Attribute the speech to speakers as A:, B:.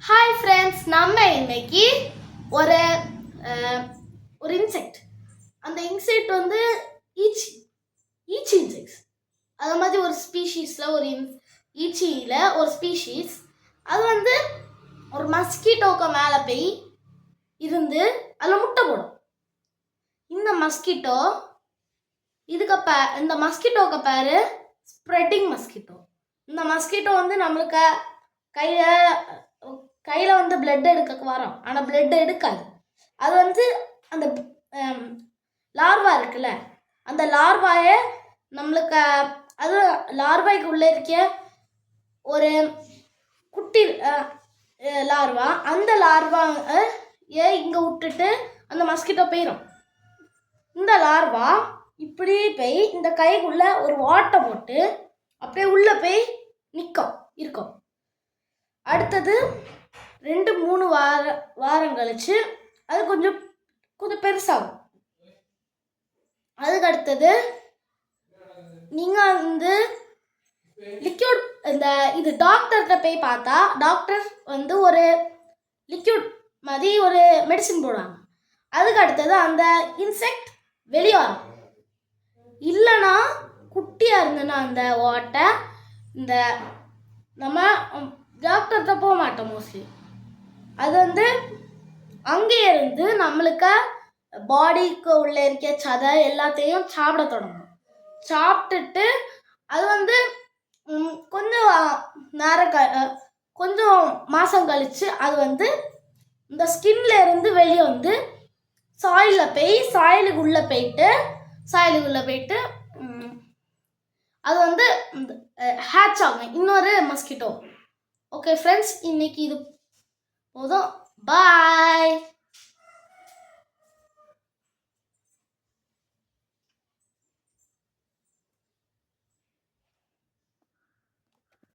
A: Hi friends, நம்ம இன்னைக்கு ஒரு ஒரு இன்செக்ட். அந்த இன்செக்ட் வந்து ஈச்சி ஈச்சி இன்செக்ட்ஸ். அது மாதிரி ஒரு ஸ்பீஷீஸில் ஈச்சியில் ஒரு ஸ்பீஷீஸ். அது வந்து ஒரு மஸ்கிட்டோக்கு மேலே போய் இருந்து அதில் முட்டை போடும். இந்த மஸ்கிட்டோ இந்த மஸ்கிட்டோக்கு பேர் ஸ்ப்ரெட்டிங் மஸ்கிட்டோ. இந்த மஸ்கிட்டோ வந்து நம்மளுக்கு கையில் வந்து பிளட் எடுக்க வரோம், ஆனால் பிளட் எடுக்காது. அது வந்து அந்த லார்வா இருக்குல்ல, அந்த லார்வாயை நம்மளுக்கு அது லார்வாய்க்கு உள்ளே இருக்க ஒரு குட்டி லார்வா, அந்த லார்வா இங்கே விட்டுட்டு அந்த மஸ்கிட்டோ போயிடும். இந்த லார்வா இப்படி போய் இந்த கைக்குள்ள ஒரு வாட்டை போட்டு அப்படியே உள்ளே போய் இருக்கும். அடுத்தது 2-3 வாரம் கழிச்சு அது கொஞ்சம் பெருசாகும். அதுக்கு அடுத்தது நீங்கள் வந்து லிக்யூட் இது டாக்டர்கிட்ட போய் பார்த்தா டாக்டர் வந்து ஒரு லிக்யூட் மாதிரி ஒரு மெடிசின் போடுவாங்க. அதுக்கு அடுத்தது அந்த இன்செக்ட் வெளியே வரும். இல்லைன்னா குட்டியாக இருந்ததுன்னா அந்த வாட்டை நம்ம டாக்டர்கிட்ட போக மாட்டோம் மோஸ்ட்லி. அது வந்து அங்கே இருந்து நம்மளுக்கு பாடிக்கு உள்ளே இருக்க சதை எல்லாத்தையும் சாப்பிட தொடங்கும். சாப்பிட்டுட்டு அது வந்து கொஞ்சம் மாதம் கழித்து அது வந்து இந்த ஸ்கின்ல இருந்து வெளியே வந்து சாயிலுக்குள்ளே போயிட்டு அது வந்து ஹேட்ச் ஆகும் இன்னொரு மஸ்கிட்டோ. ஓகே ஃப்ரெண்ட்ஸ், இன்னைக்கு இது போதும். பாய்.